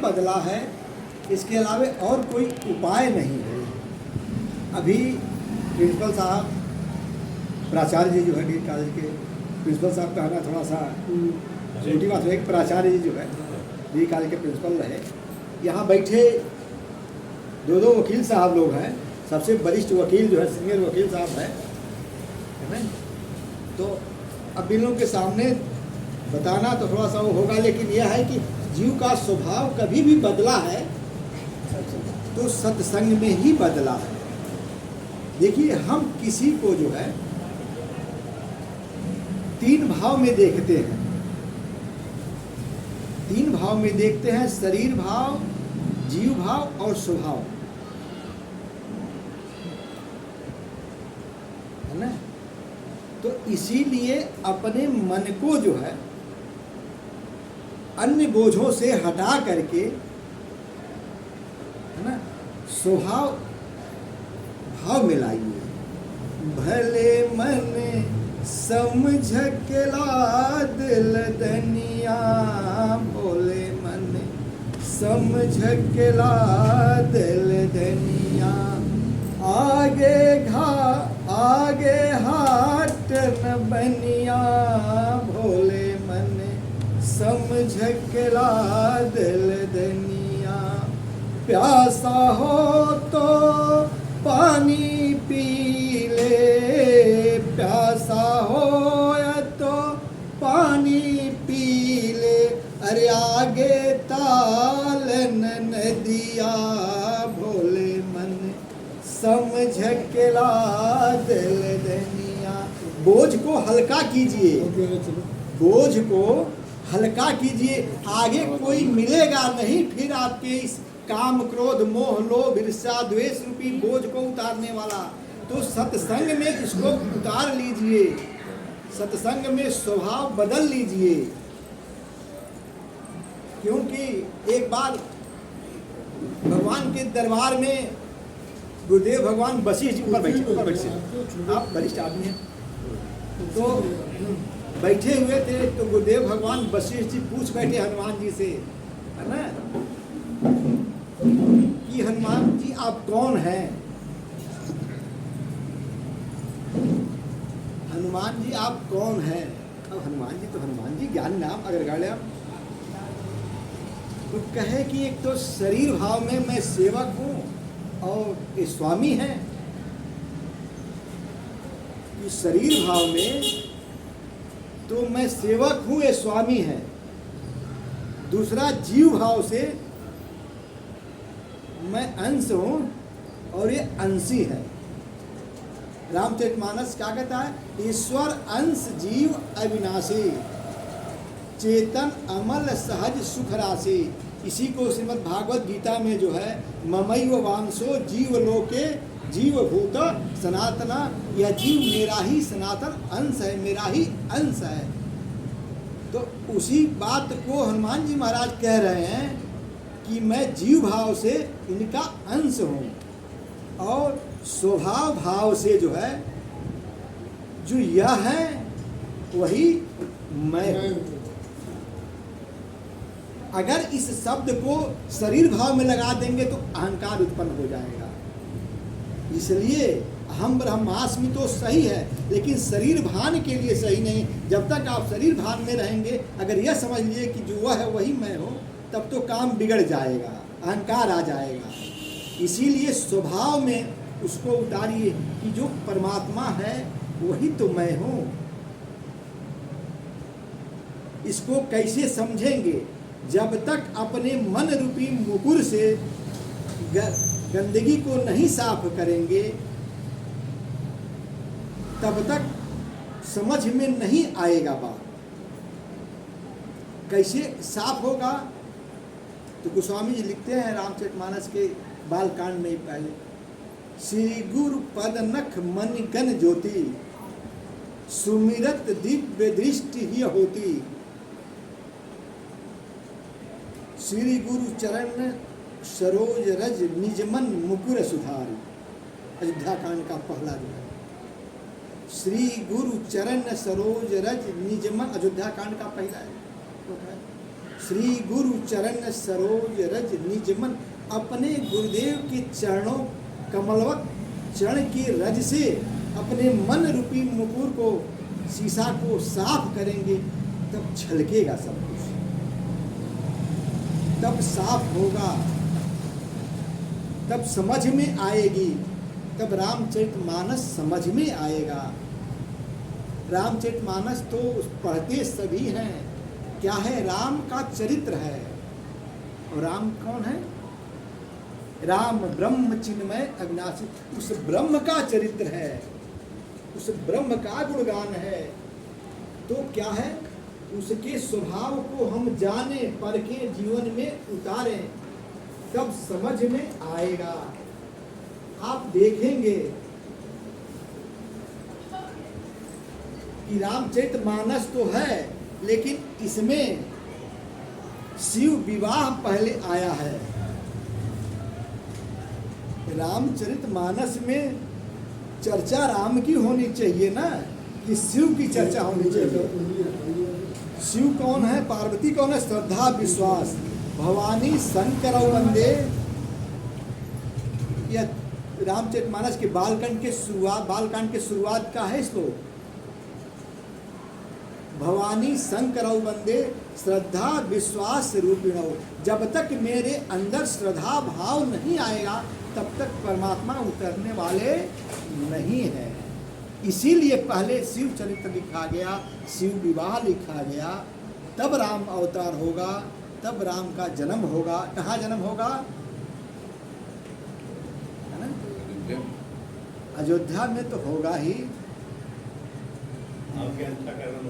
बदला है, इसके अलावा और कोई उपाय नहीं है। अभी प्रिंसिपल साहब, प्राचार्य जी जो है डी कॉलेज के प्रिंसिपल साहब का है थोड़ा सा छोटी बात है कि प्राचार्य जी जो है डी कॉलेज के प्रिंसिपल रहे, यहाँ बैठे दो वकील साहब लोग हैं, सबसे वरिष्ठ वकील जो है सीनियर वकील साहब है ना। तो अब इन लोगों के सामने बताना तो थोड़ा सा वो होगा, लेकिन यह है कि जीव का स्वभाव कभी भी बदला है तो सत्संग में ही बदला है। देखिए, हम किसी को जो है तीन भाव में देखते हैं, तीन भाव में देखते हैं, शरीर भाव, जीव भाव और स्वभाव, है ना। तो इसीलिए अपने मन को जो है अन्य बोझों से हटा करके, है ना, स्वभाव भाव में लाइए। भले मन समझकला दिल दनिया, भोले मन समझकला दिल दनिया, आगे हाट न बनिया, भोले मन समझकला दिल दनिया। प्यासा हो तो पानी पी ले, प्यासा हो तो पानी पी ले, अरे आगे तालन नदिया, भोले मन समझकला दिल दनिया। बोझ को हल्का कीजिए, बोझ को हल्का कीजिए, आगे कोई मिलेगा नहीं फिर आपके इस काम क्रोध मोह लोभ ईर्ष्या द्वेष रूपी बोझ को उतारने वाला। तो सत्संग में इसको उतार लीजिए, सत्संग में स्वभाव बदल लीजिए। क्योंकि एक बार भगवान के दरबार में गुरुदेव भगवान वशिष्ठ जी ऊपर बैठे, आप वरिष्ठ आदमी हैं, तो बैठे हुए थे, तो गुरुदेव भगवान वशिष्ठ जी पूछ बैठे हनुमान जी से, है ना, कि हनुमान जी आप कौन हैं? हनुमान जी आप कौन हैं? अब हनुमान जी तो हनुमान जी, ज्ञान नाम अगर गाड़े आप, तो कहे कि एक तो शरीर भाव में मैं सेवक हूँ और ये स्वामी हैं। कि शरीर भाव में तो मैं सेवक हूँ, ये स्वामी है। दूसरा, जीव भाव से मैं अंश हूँ और ये अंशी है। रामचरितमानस क्या कहता है? ईश्वर अंश जीव अविनाशी, चेतन अमल सहज सुख राशि। इसी को श्रीमद् भागवत गीता में जो है ममैव वांशो जीव लोके जीव भूत सनातना, यह जीव मेरा ही सनातन अंश है, मेरा ही अंश है। तो उसी बात को हनुमान जी महाराज कह रहे हैं कि मैं जीव भाव से इनका अंश हूँ और स्वभाव भाव से जो है जो यह है वही मैं हूँ। अगर इस शब्द को शरीर भाव में लगा देंगे तो अहंकार उत्पन्न हो जाएगा। इसलिए अहम ब्रह्मास्मि तो सही है, लेकिन शरीर भान के लिए सही नहीं। जब तक आप शरीर भान में रहेंगे, अगर यह समझ लिए कि जो वह है वही मैं हूँ, तब तो काम बिगड़ जाएगा, अहंकार आ जाएगा। इसीलिए स्वभाव में उसको उतारिए कि जो परमात्मा है वही तो मैं हूँ। इसको कैसे समझेंगे? जब तक अपने मन रूपी मुकुर से गंदगी को नहीं साफ करेंगे, तब तक समझ में नहीं आएगा बात। कैसे साफ होगा? तो गोस्वामी जी लिखते हैं रामचरितमानस के बालकांड में पहले, श्री गुरु पद नख मन गन ज्योति, सुमिरत दिव्य दृष्टि ही होती। श्री गुरु चरण सरोज रज निजमन मुकुर सुधार। अयोध्या कांड का पहला जो है, श्री गुरु चरण सरोज रज निजमन, अयोध्या कांड का पहला है। श्री गुरु चरण सरोज रज निज मन, अपने गुरुदेव के चरणों कमलवत चरण की रज से अपने मन रूपी मुकुर को, शीशा को साफ करेंगे, तब झलकेगा सब कुछ, तब साफ होगा, तब समझ में आएगी, तब रामचरितमानस समझ में आएगा। रामचरितमानस तो पढ़ते सभी हैं, क्या है? राम का चरित्र है। और राम कौन है? राम ब्रह्म चिन्मय अविनाशी, उस ब्रह्म का चरित्र है, उस ब्रह्म का गुणगान है। तो क्या है? उसके स्वभाव को हम जाने, परखें, जीवन में उतारें, तब समझ में आएगा। आप देखेंगे कि रामचरितमानस तो है, लेकिन इसमें शिव विवाह पहले आया है। रामचरितमानस में चर्चा राम की होनी चाहिए ना, कि शिव की चर्चा होनी चाहिए। शिव कौन है? पार्वती कौन है? श्रद्धा विश्वास भवानी शंकर वंदे। यह रामचरितमानस के बालकांड के शुरुआत का है श्लोक। भवानी शंकर वंदे श्रद्धा विश्वास रूपिणो। जब तक मेरे अंदर श्रद्धा भाव नहीं आएगा, तब तक परमात्मा उतरने वाले नहीं है। इसीलिए पहले शिव चरित्र लिखा गया, शिव विवाह लिखा गया, तब राम अवतार होगा, तब राम का जन्म होगा। कहाँ जन्म होगा? है ना? अयोध्या में तो होगा ही।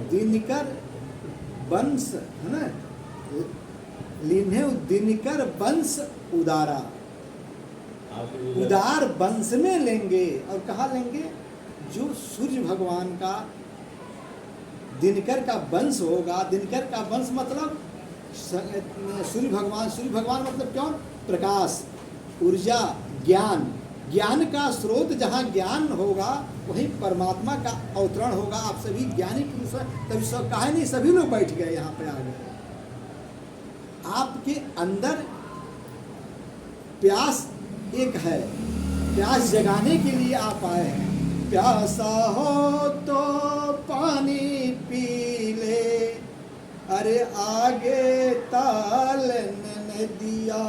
दिनकर वंश है ना, लीन्हे दिनकर वंश उदारा, उदार वंश में लेंगे। और कहाँ लेंगे? जो सूर्य भगवान का दिनकर का वंश होगा। दिनकर का वंश मतलब सूर्य भगवान मतलब क्यों? प्रकाश, ऊर्जा, ज्ञान। ज्ञान का स्रोत जहाँ ज्ञान होगा, वहीं परमात्मा का अवतरण होगा। आप सभी ज्ञानी पुरुष हैं, तभी सब कहा नहीं, सभी लोग बैठ गए यहाँ पे आ गए। आपके अंदर प्यास एक है, प्यास जगाने के लिए आप आए हैं। प्यासा हो तो पानी पी ले, अरे आगे ताल न दिया,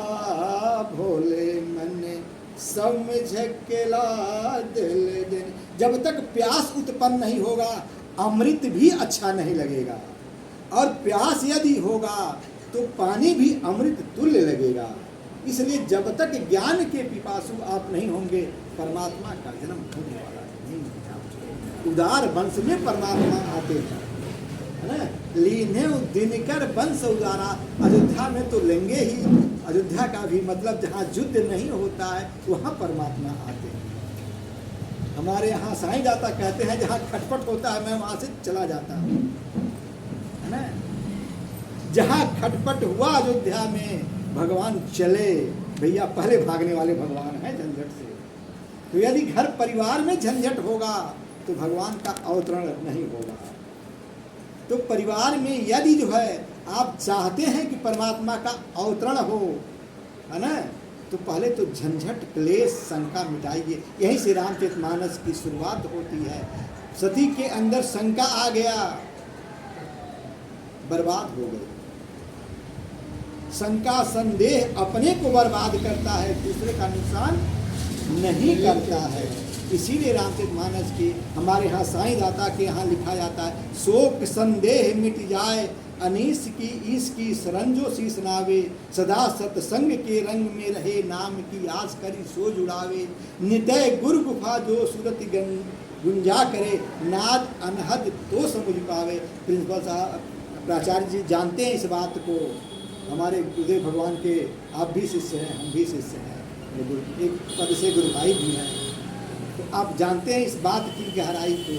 भोले मने समझ के ला दिल देने। जब तक प्यास उत्पन्न नहीं होगा, अमृत भी अच्छा नहीं लगेगा। और प्यास यदि होगा तो पानी भी अमृत तुल्य लगेगा। इसलिए जब तक ज्ञान के पिपासु आप नहीं होंगे, परमात्मा का जन्म होने वाला नहीं है। उदार वंश में परमात्मा आते हैं, है ना। लीने दिनकर वंश उदारा। अयोध्या में तो लेंगे ही। अयोध्या का भी मतलब जहाँ युद्ध नहीं होता है, वहाँ परमात्मा आते हैं। हमारे यहाँ साईं दाता कहते हैं, जहाँ खटपट होता है मैं वहाँ से चला जाता हूँ, है ना। जहाँ खटपट हुआ अयोध्या में, भगवान चले। भैया पहले भागने वाले भगवान हैं झंझट से। तो यदि घर परिवार में झंझट होगा तो भगवान का अवतरण नहीं होगा। तो परिवार में यदि जो है आप चाहते हैं कि परमात्मा का अवतरण हो, है ना, तो पहले तो झंझट क्लेश शंका मिटाइए। यहीं से रामचरितमानस की शुरुआत होती है। सती के अंदर शंका आ गया, बर्बाद हो गई। शंका संदेह अपने को बर्बाद करता है, दूसरे का नुकसान नहीं करता है। इसीलिए रामचरितमानस की हमारे यहाँ साईं दाता के यहाँ लिखा जाता है, शोक संदेह मिट जाए, अनीस की ईश की सरंजो शीस नावे, सदा सत्संग के रंग में रहे, नाम की आस करी सो जुड़ावे, नितय गुरु गुफा जो सूरत गुंजा करे, नाद अनहद तो समझ पावे। प्रिंसिपल साहब प्राचार्य जी जानते हैं इस बात को। हमारे गुरुदेव भगवान के आप भी शिष्य हैं, हम भी शिष्य हैं, एक पद से गुरु भाई भी हैं। तो आप जानते हैं इस बात की गहराई को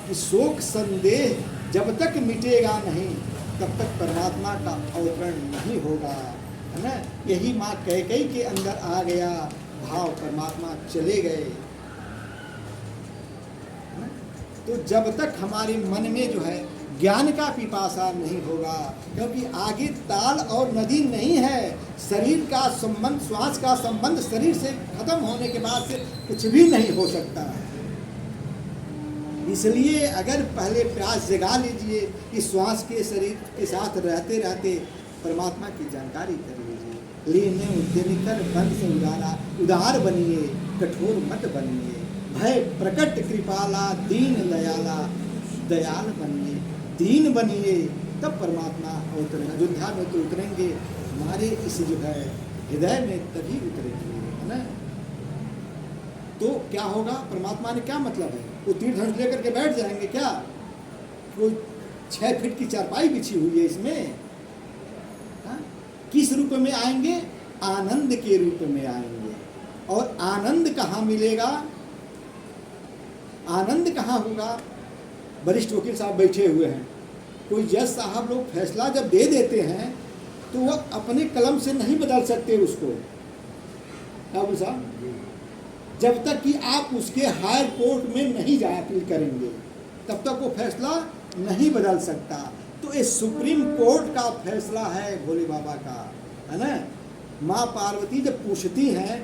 कि शोक संदेह जब तक मिटेगा नहीं, तब तक परमात्मा का अवतरण नहीं होगा, है ना। यही माँ कैकेयी के अंदर आ गया भाव, परमात्मा चले गए, है ना। तो जब तक हमारे मन में जो है ज्ञान का पिपासा नहीं होगा, क्योंकि आगे ताल और नदी नहीं है। शरीर का संबंध, श्वास का संबंध शरीर से खत्म होने के बाद से कुछ भी नहीं हो सकता है। इसलिए अगर पहले प्यास जगा लीजिए कि श्वास के शरीर के साथ रहते रहते परमात्मा की जानकारी कर लीजिए। लीने उद्यमी कर बंद से उदार बनिए, कठोर मत बनिए। भय प्रकट कृपाला दीन दयाला, दयाल बनिए, दीन बनिए, तब परमात्मा उतरेंगे। अयोध्या में तो उतरेंगे, हमारे इस जो है हृदय में तभी उतरेंगे, है ना। तो क्या होगा, परमात्मा ने क्या मतलब है, वो तीर धनुष लेकर के बैठ जाएंगे क्या? कोई 6 फीट की चारपाई बिछी हुई है इसमें। हा? किस रूप में आएंगे? आनंद के रूप में आएंगे। और आनंद कहाँ मिलेगा, आनंद कहाँ होगा? वरिष्ठ वकील साहब बैठे हुए हैं, कोई जज साहब लोग फैसला जब दे देते हैं तो वह अपने कलम से नहीं बदल सकते उसको। क्या बोल साहब, जब तक कि आप उसके हायर कोर्ट में नहीं जा अपील करेंगे तब तक वो फैसला नहीं बदल सकता। तो ये सुप्रीम कोर्ट का फैसला है भोले बाबा का, है ना। माँ पार्वती जब पूछती हैं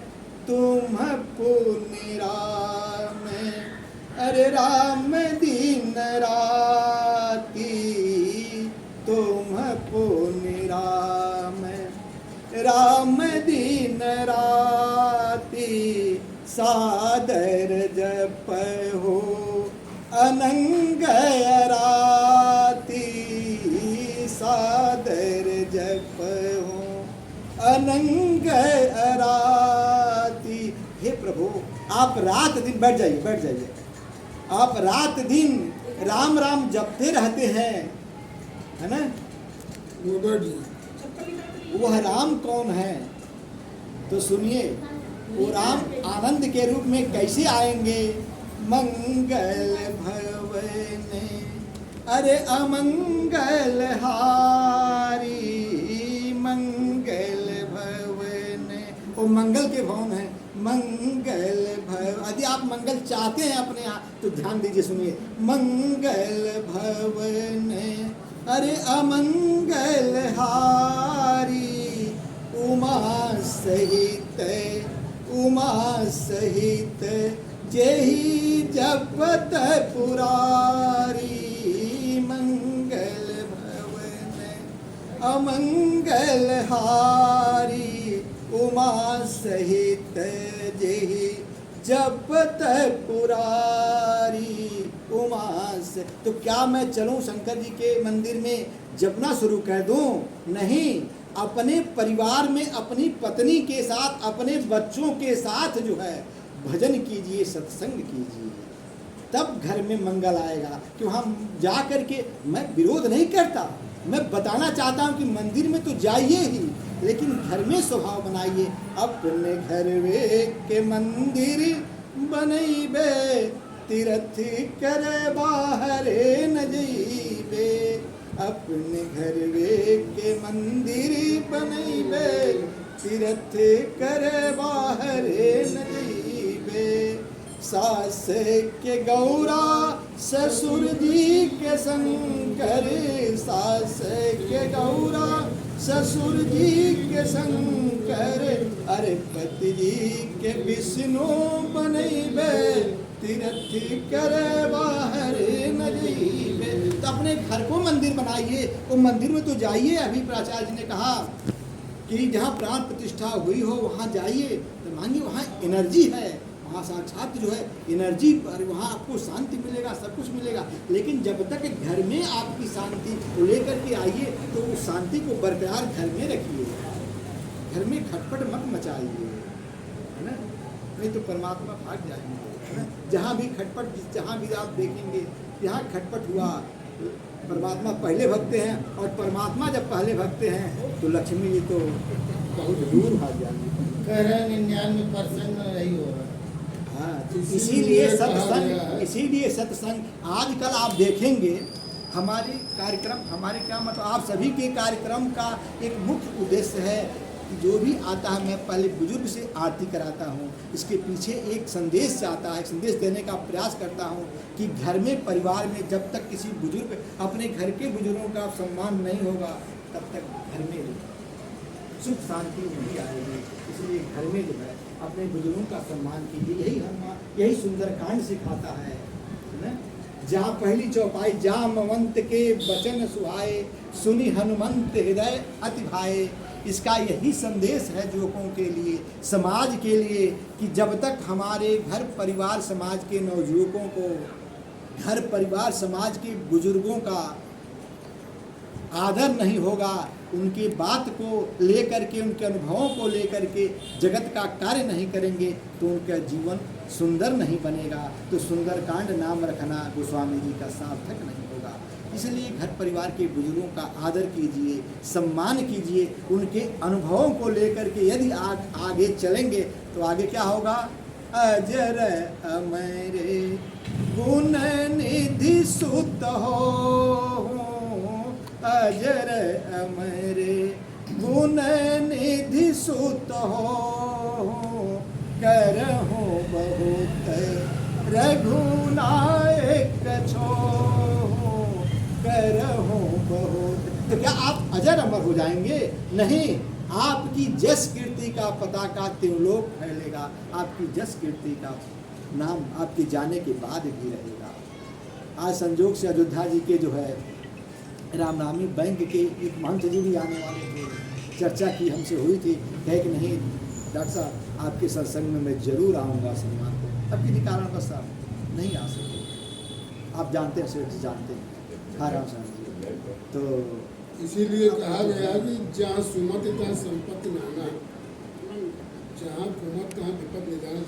तुम पुण्य राम, अरे राम दिन राती, तुम पुण्य राम, राम दिन राती, सादर जप हो अनंग राती, सादर जप हो अनंग राती। हे प्रभु, आप रात दिन बैठ जाइए, बैठ जाइए, आप रात दिन राम राम जपते रहते हैं, है ना। वह राम कौन है? तो सुनिए, वो राम आनंद के रूप में कैसे आएंगे? मंगल भवन, अरे अमंगल हारी, मंगल भवन, वो मंगल के भवन है, मंगल भवन। यदि आप मंगल चाहते हैं अपने यहाँ तो ध्यान दीजिए, सुनिए। मंगल भवन, अरे अमंगल हारी, उमा सहित, उमा सहित, जेहि जपत पुरारी, मंगल भवन अमंगल हारी, उमा सहित जेहि जपत पुरारी, उमा से। तो क्या मैं चलूं शंकर जी के मंदिर में जपना शुरू कर दूं? नहीं, अपने परिवार में अपनी पत्नी के साथ, अपने बच्चों के साथ जो है भजन कीजिए, सत्संग कीजिए, तब घर में मंगल आएगा। क्यों हम जा कर के, मैं विरोध नहीं करता, मैं बताना चाहता हूँ कि मंदिर में तो जाइए ही, लेकिन घर में स्वभाव बनाइए। अपने घर वे के मंदिर बनैबे, तीर्थ करे बाहरे न जइबे। अपने घर वे के मंदिर बनैबे, तीर्थ करे बाहरे न जइबे। सास के गौरा ससुर जी के शंकर, सास के गौरा ससुर जी के शंकर, अरे पति जी के विष्णु बनैबे, तीर्थ करे बाहर न जइबे। तो अपने घर को मंदिर बनाइए, वो मंदिर में तो जाइए। अभी प्राचार्य जी ने कहा कि जहाँ प्राण प्रतिष्ठा हुई हो वहाँ जाइए, तो मानिए वहाँ एनर्जी है, वहाँ साक्षात जो है एनर्जी, और वहाँ आपको शांति मिलेगा, सब कुछ मिलेगा। लेकिन जब तक घर में आपकी शांति को लेकर के आइए तो उस शांति को बरकरार घर में रखिए, घर में खटपट मत मचाइए, है ना, नहीं तो परमात्मा भाग जाएंगे, है ना। जहाँ भी खटपट, जहाँ भी आप देखेंगे यहाँ खटपट हुआ, परमात्मा पहले भगते हैं, और परमात्मा जब पहले भगते हैं तो लक्ष्मी जी तो बहुत दूर भाग जाएंगी। 99% में यही हो रहा है। हाँ, इसीलिए सत्संग, इसीलिए सत्संग आजकल आप देखेंगे हमारे कार्यक्रम, हमारे क्या मतलब आप सभी के कार्यक्रम का एक मुख्य उद्देश्य है कि जो भी आता है मैं पहले बुजुर्ग से आरती कराता हूँ, इसके पीछे एक संदेश आता है, एक संदेश देने का प्रयास करता हूँ कि घर में परिवार में जब तक किसी बुजुर्ग अपने घर के बुजुर्गों का सम्मान नहीं होगा तब तक घर में सुख शांति नहीं आएगी। इसलिए घर में जो है अपने बुजुर्गों का सम्मान कीजिए, यही सुंदरकांड सिखाता है ना। जा पहली चौपाई जामवंत के वचन सुहाए, सुनी हनुमंत हृदय अति भाए। इसका यही संदेश है युवकों के लिए, समाज के लिए, कि जब तक हमारे घर परिवार समाज के नवयुवकों को, घर परिवार समाज के बुजुर्गों का आदर नहीं होगा, उनकी बात को लेकर के, उनके अनुभवों को लेकर के जगत का कार्य नहीं करेंगे तो उनका जीवन सुंदर नहीं बनेगा। तो सुंदरकांड नाम रखना गोस्वामी जी का सार्थक नहीं होगा। इसलिए घर परिवार के बुजुर्गों का आदर कीजिए, सम्मान कीजिए, उनके अनुभवों को लेकर के यदि आगे चलेंगे तो आगे क्या होगा? अजर अमरे गुण निधि सुत हो, अजर अमरे गुण निधि सुत हो, करहु बहुत रघुनायक छो, करहु बहुत। तो क्या आप अजर अमर हो जाएंगे? नहीं, आपकी जस कीर्ति का पताका त्रिलोक फैलेगा, आपकी जस कीर्ति का नाम आपके जाने के बाद भी रहेगा। आज संजोग से अयोध्या जी के जो है रामनामी बैंक के एक महंत जी भी आने वाले थे, चर्चा की हमसे हुई थी, कहे कि नहीं डॉक्टर साहब आपके सत्संग में मैं जरूर आऊँगा शनिवार को। अब किसी कारणवश साहब नहीं आ सके, आप जानते हैं, सेठ जानते हैं, हाँ राम साहब जी। तो इसीलिए कहा गया कि जहाँ सुमत तहाँ संपत्ति नाना, जहाँ कुमत तहाँ विपत निदान।